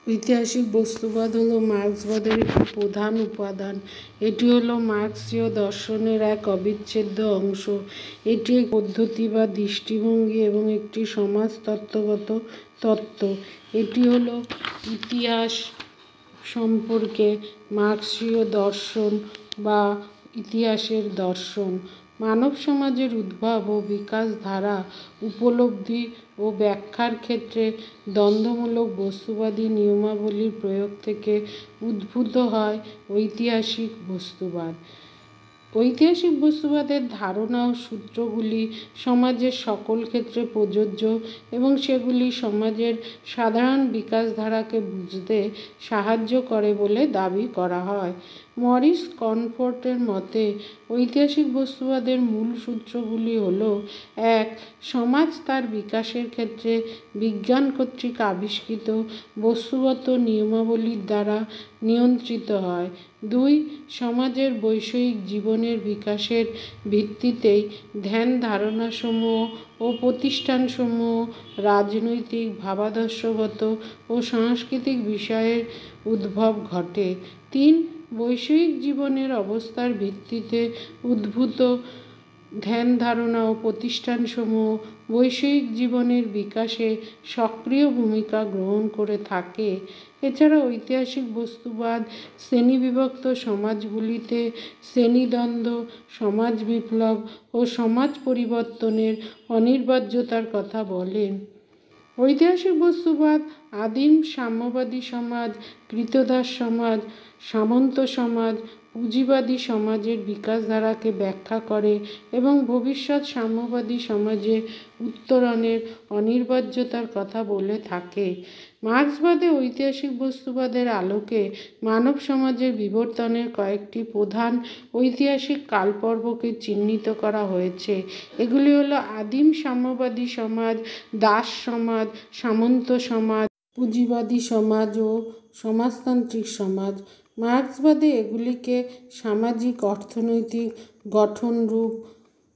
ঐতিহাসিক বস্তুবাদ হল মার্ক্সবাদের একটি প্রধান উপাদান। এটি হল মার্ক্সীয় দর্শনের এক অবিচ্ছেদ্য অংশ। এটি এক পদ্ধতি বা দৃষ্টিভঙ্গি এবং একটি সমাজতত্ত্বগত তত্ত্ব। এটি হল ইতিহাস সম্পর্কে মার্ক্সীয় দর্শন বা ইতিহাসের দর্শন। মানব সমাজের উদ্ভব ও বিকাশ ধারা উপলব্ধি ও ব্যাখ্যার ক্ষেত্রে দ্বন্দ্বমূলক বস্তুবাদী নিয়মাবলীর প্রয়োগ থেকে উদ্ভূত হয় ঐতিহাসিক বস্তুবাদ। ঐতিহাসিক বস্তুবাদের ধারণা ও সূত্রগুলি সমাজের সকল ক্ষেত্রে প্রযোজ্য এবং সেগুলি সমাজের সাধারণ বিকাশ ধারাকে বুঝতে সাহায্য করে বলে দাবি করা হয়। মরিস কনফোর্টের মতে ঐতিহাসিক বস্তুবাদের মূল সূত্রগুলি হল: ১. সমাজ তার বিকাশের ক্ষেত্রে বিজ্ঞান কর্তৃক আবিষ্কৃত বস্তুগত নিয়মাবলীর দ্বারা নিয়ন্ত্রিত হয়। ২. সমাজের বৈষয়িক জীবনের বিকাশের ভিত্তিতেই ধ্যান ধারণাসমূহ ও প্রতিষ্ঠানসমূহ রাজনৈতিক, ভাবাদর্শগত ও সাংস্কৃতিক বিষয়ের উদ্ভব ঘটে। ৩. বৈষয়িক জীবনের অবস্থার ভিত্তিতে উদ্ভূত ধ্যান ধারণা ও প্রতিষ্ঠানসমূহ বৈষয়িক জীবনের বিকাশে সক্রিয় ভূমিকা গ্রহণ করে থাকে। এছাড়া ঐতিহাসিক বস্তুবাদ শ্রেণীবিভক্ত সমাজগুলিতে শ্রেণীদ্বন্দ্ব, সমাজ বিপ্লব ও সমাজ পরিবর্তনের অনিবার্যতার কথা বলে। ঐতিহাসিক বস্তুবাদ আদিম সাম্যবাদী সমাজ, ক্রীতদাস সমাজ, সামন্ত সমাজ, পুঁজিবাদী সমাজের বিকাশধারাকে ব্যাখ্যা করে এবং ভবিষ্যৎ সাম্যবাদী সমাজে উত্তরণের অনিবার্যতার কথা বলে থাকে। মার্ক্সবাদে ঐতিহাসিক বস্তুবাদের আলোকে মানব সমাজের বিবর্তনের কয়েকটি প্রধান ঐতিহাসিক কালপর্বকে চিহ্নিত করা হয়েছে। এগুলি হল: আদিম সাম্যবাদী সমাজ, দাস সমাজ, সামন্ত সমাজ, পুঁজিবাদী সমাজ ও সমাজতান্ত্রিক সমাজ। মার্ক্সবাদে এগুলিকে সামাজিক অর্থনৈতিক গঠনরূপ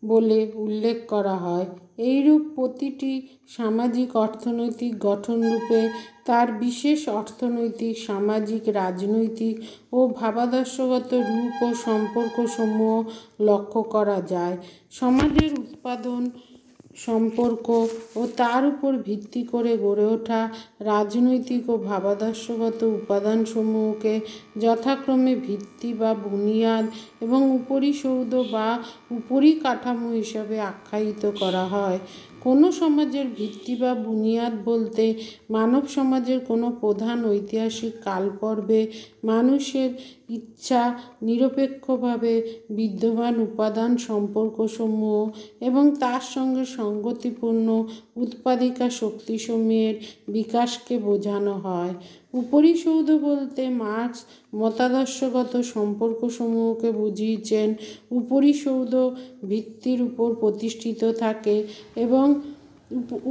বলে উল্লেখ করা হয়। এইরূপ প্রতিটি সামাজিক অর্থনৈতিক গঠনরূপে তার বিশেষ অর্থনৈতিক, সামাজিক, রাজনৈতিক ও ভাবাদর্শগত রূপ ও সম্পর্কসমূহ লক্ষ্য করা যায়। সমাজের উৎপাদন সম্পর্ক ও তার উপর ভিত্তি করে গড়ে ওঠা রাজনৈতিক ও ভাবাদর্শগত উপাদানসমূহকে যথাক্রমে ভিত্তি বা বুনিয়াদ এবং উপরিসৌধ বা উপরিকাঠামো হিসাবে আখ্যায়িত করা হয়। কোনো সমাজের ভিত্তি বা বুনিয়াদ বলতে মানব সমাজের কোনো প্রধান ঐতিহাসিক কালপর্বে মানুষের ইচ্ছা নিরপেক্ষভাবে বিদ্যমান উপাদান সম্পর্কসমূহ এবং তার সঙ্গে সঙ্গতিপূর্ণ উৎপাদিকা শক্তিসমূহের বিকাশকে বোঝানো হয়। উপরিসৌধ বলতে মার্ক্স মতাদর্শগত সম্পর্কসমূহকে বুঝিয়েছেন। উপরিসৌধ ভিত্তির উপর প্রতিষ্ঠিত থাকে এবং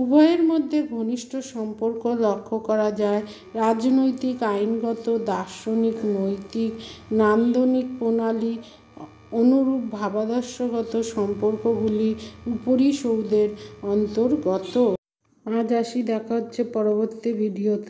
উভয়ের মধ্যে ঘনিষ্ঠ সম্পর্ক লক্ষ্য করা যায়। রাজনৈতিক, আইনগত, দার্শনিক, নৈতিক, নান্দনিক প্রণালী অনুরূপ ভাবাদর্শগত সম্পর্কগুলি উপরিসৌধের অন্তর্গত। আজ আসি, দেখা হচ্ছে পরবর্তী ভিডিওতে।